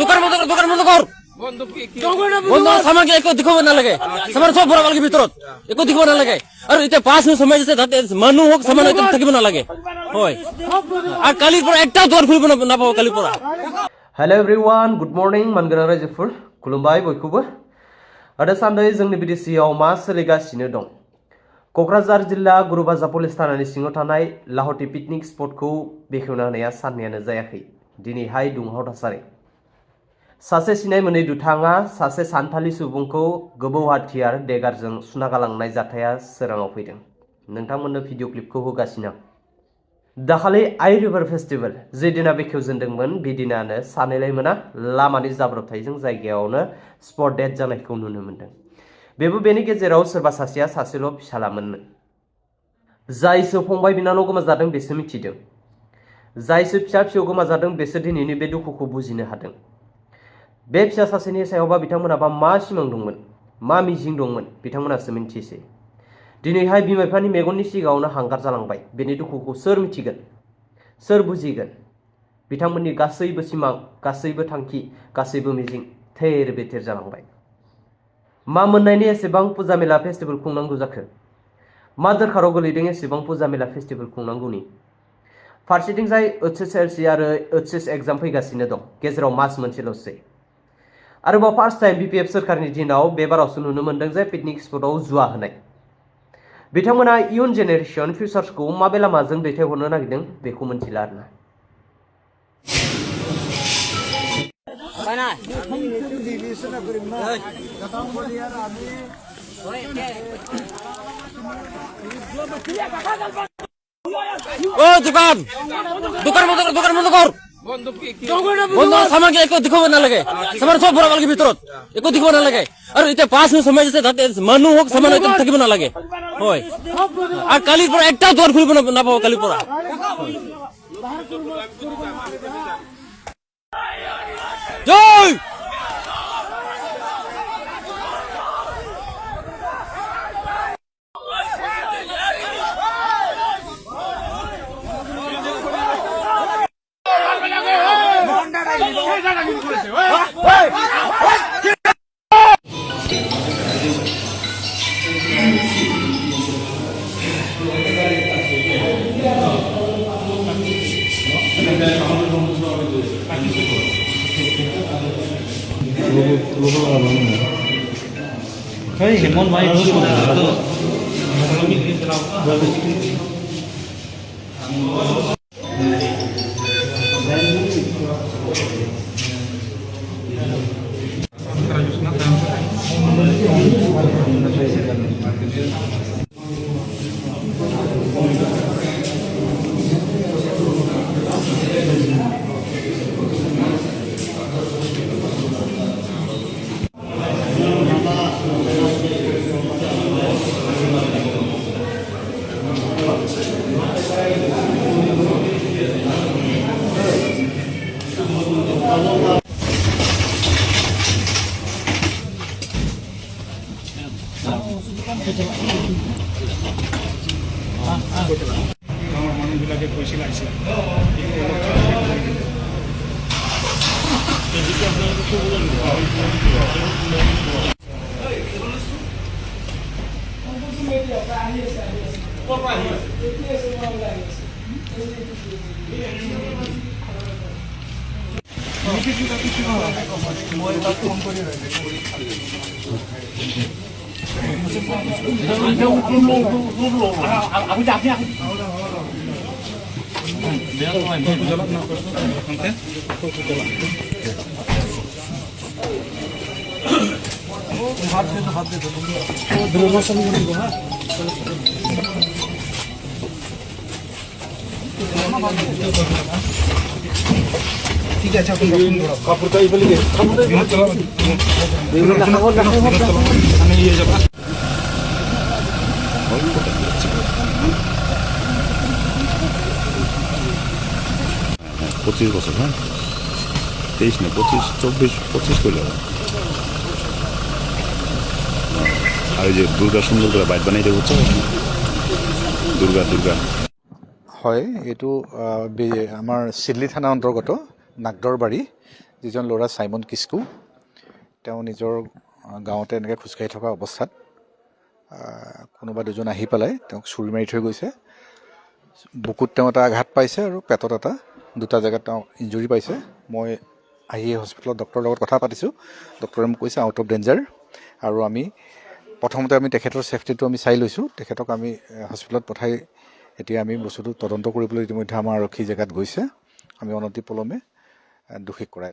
দোকান বন্ধ কৰ বন্ধ সামানকে একো দেখাব নালাগে সামান সব ভৰাবালকে ভিতৰত একো দেখাব নালাগে আৰু এতিয়া 5 মিনিট সময় আছে তাতে মানুহ হোক সামান একো থাকিব নালাগে হয় আৰু কালিৰ পৰা একটা দুৱাৰ খুলিব নাপাব কালিৰ পৰা हेलो एवरीवन गुड मर्निं मानगोनां रायजोफोर खुलुमबाय बयखौबो दासान्दै जोंनि बिडिसिआव मा सोलिगासिनो दं क'क्राझार जिल्ला गुरुबाजार पुलिस थानानि सिङाव थानाय लाहटी पिकनिक स्पटखौ बेखेवना होनाया साननैयानो जायाखै दिनैहाय दुंहाव थासारि सासे सिनाय मोनै दुथाङा सासे सानथालि सुबुंखौ गोबौ हाथियार देगारजों सुना गालांनाय जाथाया सोराङाव फैदों नोंथांमोननो भिडिअ क्लिपखौ होगासिनो दाखालि आइ रिभार फेस्टिवल जे दिना बेखेवजेनदोंमोन बे दिनानो सानैलाय मोना लामानि जाब्रबथायजों जायगायावनो स्पट डेथ जानायखौ नुनो मोनदों बेबो बेनि गेजेराव सोरबा सासेया सासेल' फिसालामोननो जायसो फंबाय बिनानाव गोमाजादों बेसो मिथिदों जायसो फिसा फिसौ गोमाजादों बेसो दिनैनि बे दुखुखौ बुजिनो हादों बे फिसा सासेनि सायावबा बिथांमोनाबा मा सिमां दंमोन मा मिजिं दंमोन बिथांमोनासो मिन्थिसै दिनैहाय बिमा बिफानि मेगननि सिगाङावनो हांगार जालांबाय बेनि दुखुखौ सोर मिथिगोन सोर बुजिगोन बिथांमोननि गासैबो सिमां गासैबो थांखि गासैबो मिजिं थेर बेथेर जालांबाय मा मोननायनि एसेबां फुजा मेला फेस्टिवल खुंनांगौ जाखो मा दरखाराव गोलैदों एसेबां फुजा मेला फेस्टिवल खुंनांगौनि फारसेथिंजाय OHSLC आरो OHS एग्जाम फैगासिनो दं गेजेराव मास मोनसेल'सै आरोबाव फार्स्ट टाइम BPF सोरखारनि दिनाव बे बारावसो नुनो मोनदों जे पिकनिक स्पटआव जुवा होनाय बिथांमोना इयुन जेनेरेशन फिउचार्सखौ माबे लामाजों दैथायहरनो नागिरदों बेखौ मिथिला आरोना ও দোকান বন্ধ কর বন্ধ সামানকে একো দেখাব নালাগে সামান সব ভরাবালকে ভিতৰত একো দেখাব নালাগে আৰু এতিয়া 5 মিনিট সময় আছে তাতে মানুহ হোক সামান একো থাকিব নালাগে হয় আৰু কালিৰ পৰা একটা দুৱাৰ খুলিব নাপাব কালিৰ পৰা জয় Hey, Hemon, why are you মানুহবিলাকে কৈছিল আহিছে ঠিক আছে কাপড়টা এইফালে আমি ইয়ে যাব 25 বছর হ্যাঁ 23 না 25 24 25 কইলো আর যে দুর্গা সুন্দর করে বাইট বানাই দেবো দুর্গা দুর্গা হয় এইটো আমাৰ চিডলি থানা অন্তৰ্গত নাগদৰবাৰী যিজন ল'ৰা চাইমন কিস্কু, তেওঁ নিজৰ গাঁৱতে এনেকৈ খোজকাঢ়ি থকা অৱস্থাত কোনোবা দুজন আহি পেলাই তেওঁক চুৰি মাৰি থৈ গৈছে। বুকুত তেওঁ এটা আঘাত পাইছে আৰু পেটত দুটা জেগাত তেওঁ ইঞ্জুৰি পাইছে। মই আহি হস্পিটেলত ডক্টৰৰ লগত কথা পাতিছোঁ। ডক্টৰে মোক কৈছে আউট অফ ডেঞ্জাৰ, আৰু প্ৰথমতে আমি তেখেতৰ ছেফটিটো আমি চাই লৈছোঁ। তেখেতক আমি হস্পিটেলত পঠাই এতিয়া আমি বস্তুটো তদন্ত কৰিবলৈ ইতিমধ্যে আমাৰ আৰক্ষী জেগাত গৈছে। আমি অনতিপলমে দোষীক কৰাই